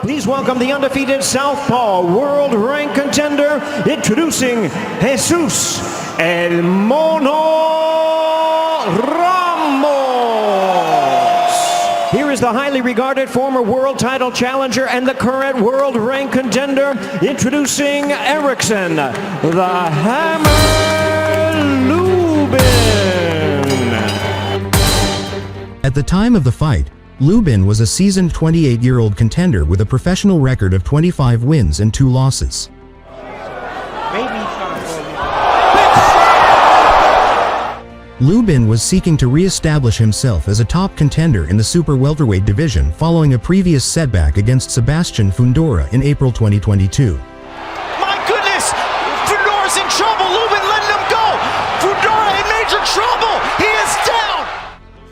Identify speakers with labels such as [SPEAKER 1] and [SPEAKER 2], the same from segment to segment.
[SPEAKER 1] Please welcome the undefeated Southpaw World Rank contender, introducing Jesus El Mono Ramos. Here is the highly regarded former world title challenger and the current world rank contender, introducing Erickson, the Hammer Lubin.
[SPEAKER 2] At the time of the fight, Lubin was a seasoned 28-year-old contender with a professional record of 25 wins and 2 losses. Lubin was seeking to re-establish himself as a top contender in the super welterweight division following a previous setback against Sebastian Fundora in April 2022.
[SPEAKER 3] My goodness! Fundora's in trouble! Lubin letting him go! Fundora in major trouble! He is down!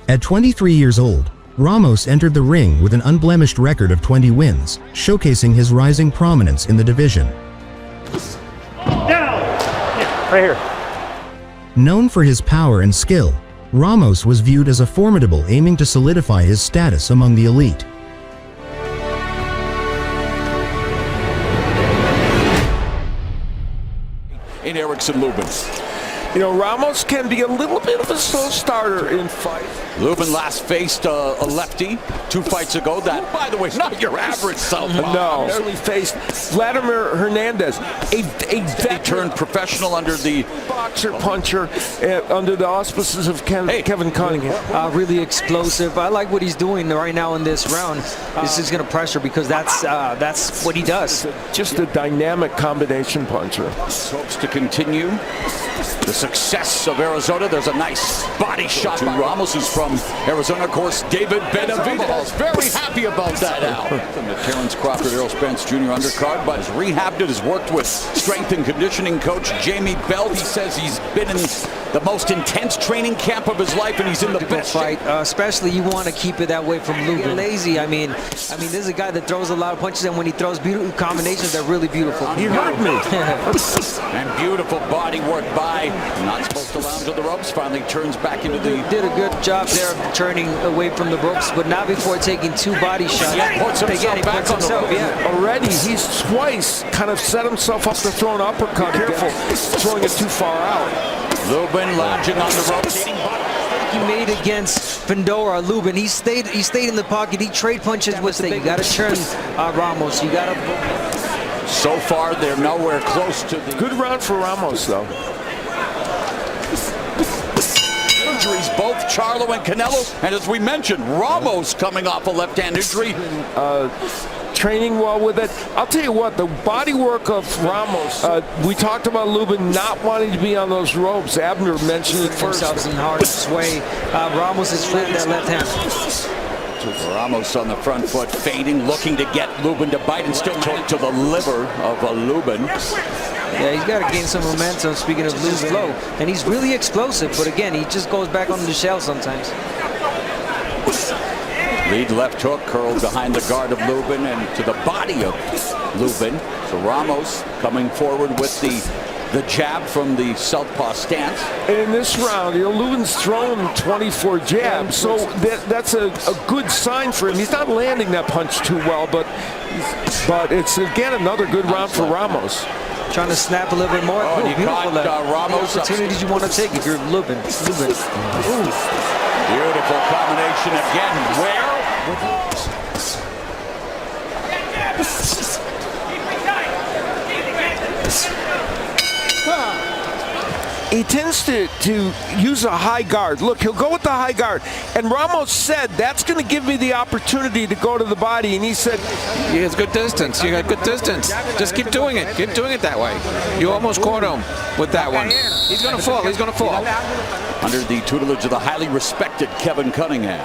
[SPEAKER 2] At 23 years old, Ramos entered the ring with an unblemished record of 20 wins, showcasing his rising prominence in the division.
[SPEAKER 1] Down! Right here.
[SPEAKER 2] Known for his power and skill, Ramos was viewed as a formidable, aiming to solidify his status among the elite.
[SPEAKER 4] In Erickson Lubin.
[SPEAKER 5] You know, Ramos can be a little bit of a slow starter in fight.
[SPEAKER 4] Lubin last faced a lefty 2 fights ago. That, by the way, is not your average southpaw.
[SPEAKER 5] No, only faced Vladimir Hernandez, a
[SPEAKER 4] He turned professional under the
[SPEAKER 5] boxer puncher under the auspices of Kevin Cunningham.
[SPEAKER 6] Really explosive. I like what he's doing right now in this round. This is going to pressure because that's what he does.
[SPEAKER 5] Just a dynamic combination puncher.
[SPEAKER 4] hopes to continue the success of Arizona. There's a nice body shot to Ramos, who's from Arizona. Of course, David Benavidez very happy about that now. From the Terrence Crawford, Errol Spence Jr. undercard, but has rehabbed it, has worked with strength and conditioning coach Jamie Bell. He says he's been in the most intense training camp of his life, and he's in the best
[SPEAKER 6] fight. Especially you want to keep it that way from Lubin. Lazy. I mean, this is a guy that throws a lot of punches, and when he throws beautiful combinations, they're really beautiful.
[SPEAKER 5] You heard me.
[SPEAKER 4] And beautiful body work by, not supposed to lounge on the ropes, finally turns back into the...
[SPEAKER 6] Did a good job there of turning away from the ropes, but not before taking 2 body shots.
[SPEAKER 4] Yeah, puts himself back on the ropes.
[SPEAKER 5] Yeah. Already, he's twice kind of set himself up to throw an uppercut. Careful, throwing it too far out.
[SPEAKER 4] Lubin lounging on the ropes.
[SPEAKER 6] He made against Fundora. Lubin, he stayed in the pocket. He trade punches with it. You got to turn Ramos. You got to...
[SPEAKER 4] So far, they're nowhere close to the...
[SPEAKER 5] Good round for Ramos, though.
[SPEAKER 4] Injuries, both Charlo and Canelo, and as we mentioned, Ramos coming off a left-hand injury.
[SPEAKER 5] Training well with it. I'll tell you what, the body work of Ramos, we talked about Lubin not wanting to be on those ropes. Abner mentioned it first.
[SPEAKER 6] In hard sway. Ramos is flipped that left hand.
[SPEAKER 4] Ramos on the front foot, fading, looking to get Lubin to bite, and still to the liver of Lubin.
[SPEAKER 6] Yeah, he's got to gain some momentum, speaking of loose flow. And he's really explosive, but again, he just goes back on the shell sometimes.
[SPEAKER 4] Lead left hook curled behind the guard of Lubin and to the body of Lubin. So Ramos coming forward with the jab from the southpaw stance. And
[SPEAKER 5] in this round, Lubin's thrown 24 jabs, so that's a good sign for him. He's not landing that punch too well, but it's, again, another good round for Ramos.
[SPEAKER 6] Trying to snap a little bit more.
[SPEAKER 4] Oh, and he caught Ramos.
[SPEAKER 6] Opportunities you want to take if you're Lubin.
[SPEAKER 4] Beautiful combination again. Where?
[SPEAKER 5] He tends to use a high guard. Look, he'll go with the high guard. And Ramos said, that's going to give me the opportunity to go to the body. And he said,
[SPEAKER 7] he has good distance. You got good distance. Just keep doing it. Keep doing it that way. You almost caught him with that one. He's going to fall. He's going to fall.
[SPEAKER 4] Under the tutelage of the highly respected Kevin Cunningham.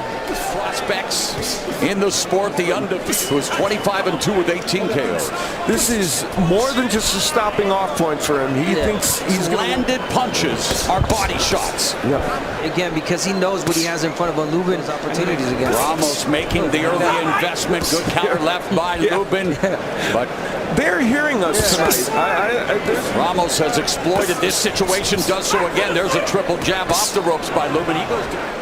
[SPEAKER 4] Prospects in the sport, the undefeated, who is 25-2 with 18 KOs.
[SPEAKER 5] This is more than just a stopping off point for him. He thinks he's
[SPEAKER 4] landed punches are body shots.
[SPEAKER 5] Yeah.
[SPEAKER 6] Again, because he knows what he has in front of him. Lubin's opportunities again.
[SPEAKER 4] Ramos making the early investment. Good counter left by Lubin. But
[SPEAKER 5] they're hearing us tonight.
[SPEAKER 4] Ramos has exploited this situation, does so again. There's a triple jab off the ropes by Lubin. He goes to...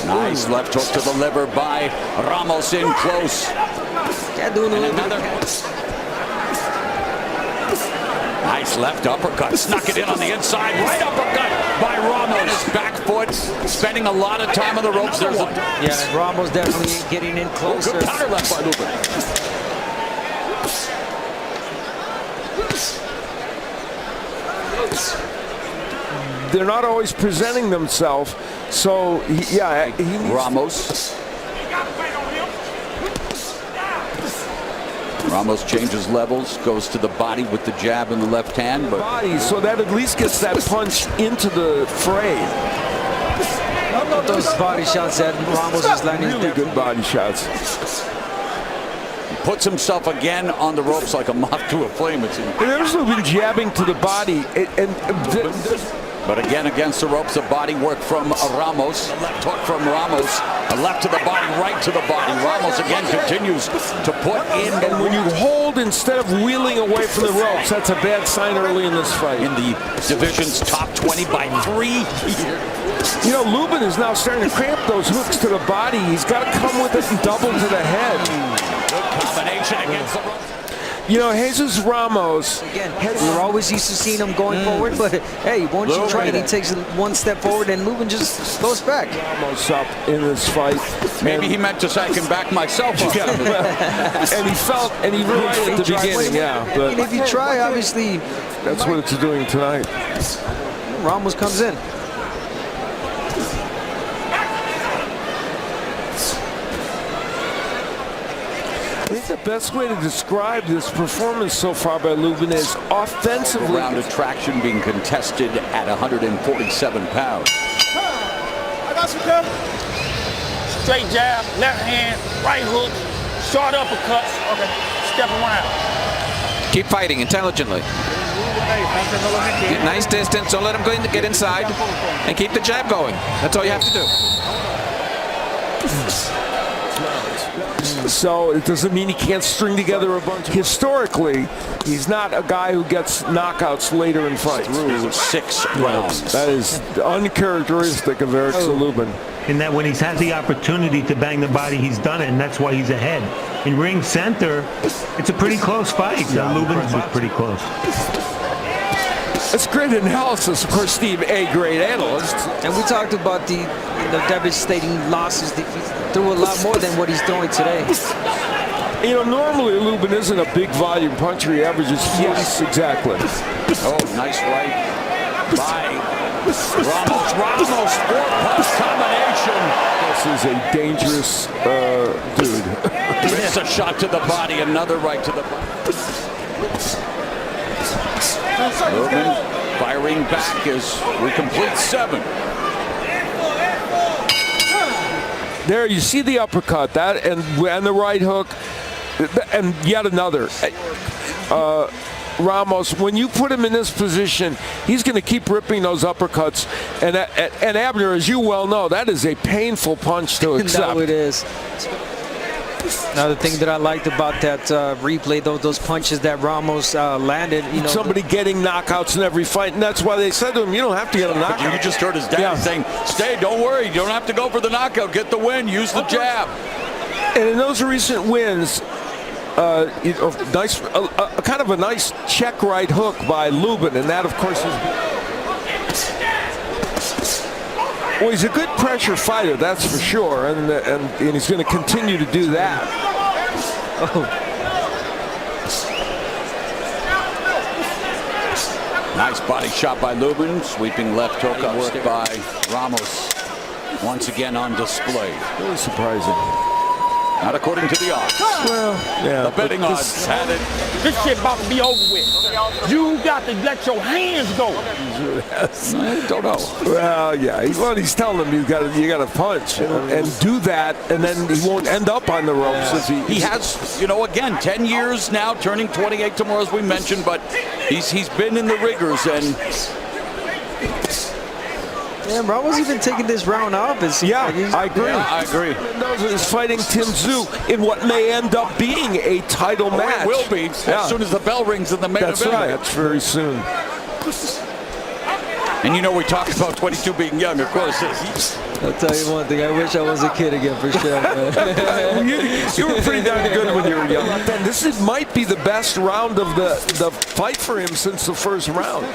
[SPEAKER 4] Nice left hook to the liver by Ramos in close.
[SPEAKER 6] Yeah, doing a little bit.
[SPEAKER 4] Nice left uppercut, snuck it in on the inside. Right uppercut by Ramos. Back foot, spending a lot of time on the ropes. There's a
[SPEAKER 6] Ramos definitely getting in closer.
[SPEAKER 4] good counter left by Lubin.
[SPEAKER 5] They're not always presenting themselves, so he needs
[SPEAKER 4] Ramos changes levels, goes to the body with the jab in the left hand, but
[SPEAKER 5] body, so that at least gets that punch into the fray.
[SPEAKER 6] Those body shots that Ramos is landing.
[SPEAKER 5] Really good body shots.
[SPEAKER 4] puts himself again on the ropes like a moth to a flame.
[SPEAKER 5] There's Lubin jabbing to the body,
[SPEAKER 4] but again against the ropes, a body work from Ramos, a left hook from Ramos, a left to the body, right to the body. Ramos again continues to put in.
[SPEAKER 5] And when you hold instead of wheeling away from the ropes, that's a bad sign early in this fight.
[SPEAKER 4] In the division's top 20 by 3.
[SPEAKER 5] You know, Lubin is now starting to cramp those hooks to the body. He's got to come with it and double to the head.
[SPEAKER 4] Good combination against the ropes.
[SPEAKER 5] You know, Jesus Ramos.
[SPEAKER 6] Again, we're always used to seeing him going forward, but hey, once you try it, he takes one step forward and Lubin just goes back.
[SPEAKER 5] Ramos up in this fight.
[SPEAKER 4] Maybe he meant to say I can back myself up.
[SPEAKER 5] And he felt, and he really at the beginning, yeah. But
[SPEAKER 6] and if you try, obviously.
[SPEAKER 5] That's what it's doing tonight.
[SPEAKER 6] Ramos comes in.
[SPEAKER 5] I think the best way to describe this performance so far by Lubin is offensively.
[SPEAKER 4] Round of traction being contested at 147 pounds.
[SPEAKER 8] I got some cover. Straight jab, left hand, right hook, short uppercuts. Okay, step around.
[SPEAKER 7] Keep fighting intelligently. Get nice distance. Don't let him get inside. And keep the jab going. That's all you have to do.
[SPEAKER 5] So it doesn't mean he can't string together a bunch. Historically, he's not a guy who gets knockouts later in fights.
[SPEAKER 4] Through 6 rounds.
[SPEAKER 5] That is uncharacteristic of Erickson Lubin.
[SPEAKER 9] In that when he's had the opportunity to bang the body, he's done it, and that's why he's ahead. In ring center, it's a pretty close fight. Lubin's was pretty close.
[SPEAKER 5] That's great analysis. Of course, Steve, a great analyst.
[SPEAKER 6] And we talked about the devastating losses. He threw a lot more than what he's throwing today.
[SPEAKER 5] You know, normally Lubin isn't a big volume puncher. He averages 40. Yes, exactly.
[SPEAKER 4] Oh, nice right by Ramos. Ramos, 4-punch combination.
[SPEAKER 5] This is a dangerous dude.
[SPEAKER 4] Missed a shot to the body, another right to the body. Lubin firing back as we complete 7.
[SPEAKER 5] There, you see the uppercut, that and the right hook, and yet another. Ramos, when you put him in this position, he's going to keep ripping those uppercuts. And Abner, as you well know, that is a painful punch to accept.
[SPEAKER 6] No, it is. Another thing that I liked about that replay, those punches that Ramos landed. You know,
[SPEAKER 5] somebody getting knockouts in every fight, and that's why they said to him, "You don't have to get a knockout."
[SPEAKER 4] You just heard his dad saying, "Stay, don't worry. You don't have to go for the knockout. Get the win. Use the jab."
[SPEAKER 5] And in those recent wins, nice, kind of a nice check right hook by Lubin, and that, of course, is. Well, he's a good pressure fighter, that's for sure, and he's going to continue to do that.
[SPEAKER 6] Oh.
[SPEAKER 4] Nice body shot by Lubin, sweeping left hook work by Ramos. Once again on display.
[SPEAKER 5] Really surprising.
[SPEAKER 4] Not according to the odds.
[SPEAKER 5] Well, yeah.
[SPEAKER 4] The betting odds had it.
[SPEAKER 8] This shit about to be over with. You got to let your hands go.
[SPEAKER 4] I don't know.
[SPEAKER 5] Well, yeah. He's telling him you got to punch and do that, and then he won't end up on the ropes. If
[SPEAKER 4] he has, you know, again, 10 years now, turning 28 tomorrow, as we mentioned, but he's been in the rigors and.
[SPEAKER 6] Yeah, Ramos even taking this round up.
[SPEAKER 5] I agree.
[SPEAKER 4] Yeah, I agree.
[SPEAKER 5] Mendoza is fighting Tim Tszyu in what may end up being a title match.
[SPEAKER 4] It will be as soon as the bell rings in the main event.
[SPEAKER 5] That's right. That's very soon.
[SPEAKER 4] And you know, we talked about 22 being young, of course.
[SPEAKER 6] I'll tell you one thing, I wish I was a kid again for sure, man.
[SPEAKER 5] you were pretty darn good when you were young. This might be the best round of the fight for him since the first round.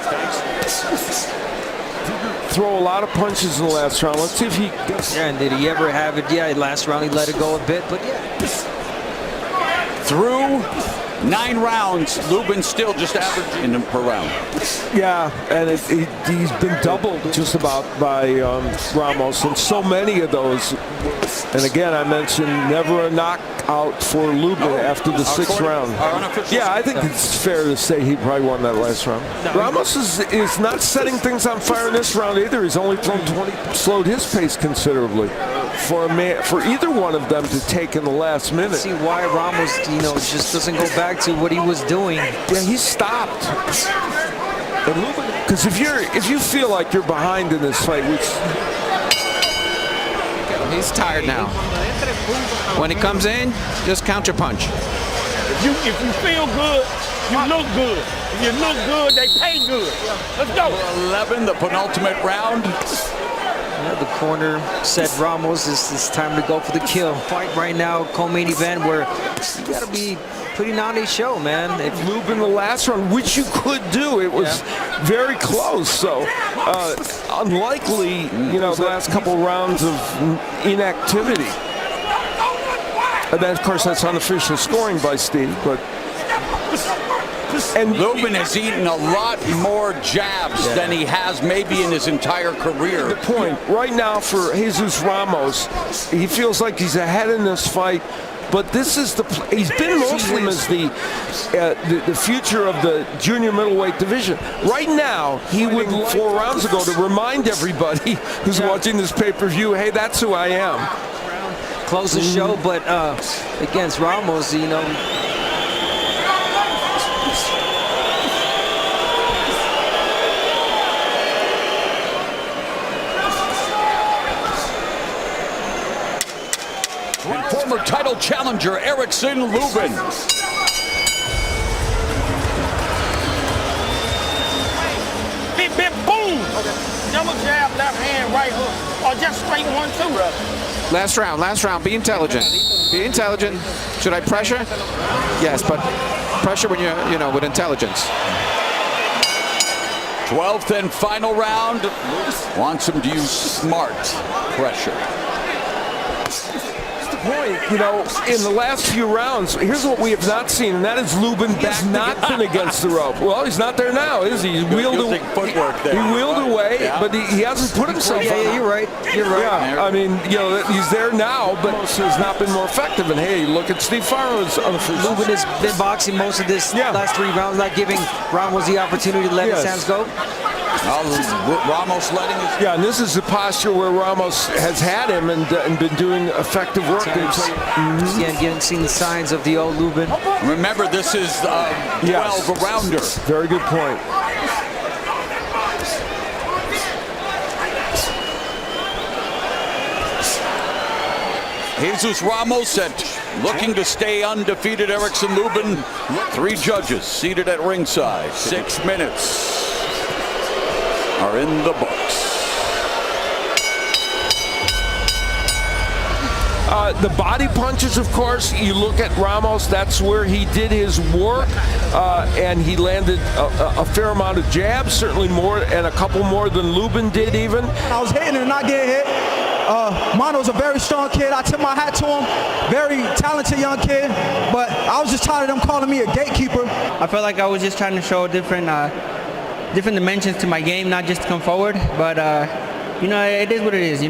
[SPEAKER 5] Throw a lot of punches in the last round. Let's see if he gets...
[SPEAKER 6] Yeah, and did he ever have it? Yeah, last round he let it go a bit, but yeah.
[SPEAKER 4] Through 9 rounds, Lubin still just averaging per round.
[SPEAKER 5] Yeah, and he's been doubled just about by Ramos, and so many of those. And again, I mentioned never a knockout for Lubin after the 6th round. Yeah, I think it's fair to say he probably won that last round. Ramos is not setting things on fire in this round either. He's only thrown 20, slowed his pace considerably. For either one of them to take in the last minute.
[SPEAKER 6] See why Ramos, just doesn't go back to what he was doing.
[SPEAKER 5] Yeah, he stopped. Because if you feel like you're behind in this fight, which
[SPEAKER 7] he's tired now. When he comes in, just counter punch.
[SPEAKER 8] If you feel good, you look good. If you look good, they pay good. Let's go.
[SPEAKER 4] 11, the penultimate round.
[SPEAKER 6] Yeah, the corner said Ramos, it's time to go for the kill. Fight right now, co-main event where you got to be putting on a show, man.
[SPEAKER 5] If Lubin the last round, which you could do, it was very close. So unlikely, the last couple rounds of inactivity. And then, of course, that's unofficial scoring by Steve, but.
[SPEAKER 4] And Lubin has eaten a lot more jabs than he has maybe in his entire career.
[SPEAKER 5] The point right now for Jesus Ramos, he feels like he's ahead in this fight, but this is he's been mostly as the future of the junior middleweight division. Right now, he would 4 rounds ago to remind everybody who's watching this pay-per-view, hey, that's who I am.
[SPEAKER 6] Close the show, but against Ramos,
[SPEAKER 4] and former title challenger Erickson Lubin.
[SPEAKER 8] Big boom! Double jab, left hand, right hook. Or just straight 1-2.
[SPEAKER 7] Last round, be intelligent. Be intelligent. Should I pressure? Yes, but pressure when you're, with intelligence.
[SPEAKER 4] 12th and final round. Wants him to use smart pressure.
[SPEAKER 5] Point, in the last few rounds, here's what we have not seen, and that is Lubin has not been against the rope. Well, he's not there now, is he? He wheeled away, but he hasn't put himself on.
[SPEAKER 6] Yeah, you're right.
[SPEAKER 5] Yeah, I mean, he's there now, but has not been more effective. And hey, look at Steve Farrow's unofficial.
[SPEAKER 6] Lubin has been boxing most of this last 3 rounds, not giving Ramos the opportunity to let his hands go.
[SPEAKER 4] Ramos letting his...
[SPEAKER 5] Yeah, and this is the posture where Ramos has had him and been doing effective work.
[SPEAKER 6] Again, seeing the signs of the old Lubin.
[SPEAKER 4] Remember, this is 12-rounder.
[SPEAKER 5] Very good point.
[SPEAKER 4] Jesus Ramos looking to stay undefeated. Erickson Lubin, 3 judges seated at ringside. 6 minutes are in the books.
[SPEAKER 5] The body punches, of course, you look at Ramos, that's where he did his work, and he landed a fair amount of jabs, certainly more, and a couple more than Lubin did even.
[SPEAKER 10] I was hitting and not getting hit. Mono's a very strong kid. I tip my hat to him. Very talented young kid, but I was just tired of them calling me a gatekeeper.
[SPEAKER 11] I felt like I was just trying to show different dimensions to my game, not just to come forward, but it is what it is.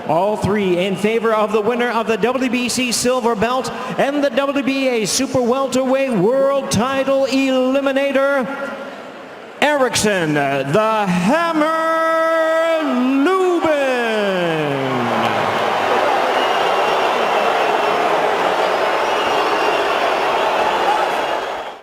[SPEAKER 1] All 3 in favor of the winner of the WBC silver belt and the WBA super welterweight world title eliminator, Erickson, the Hammer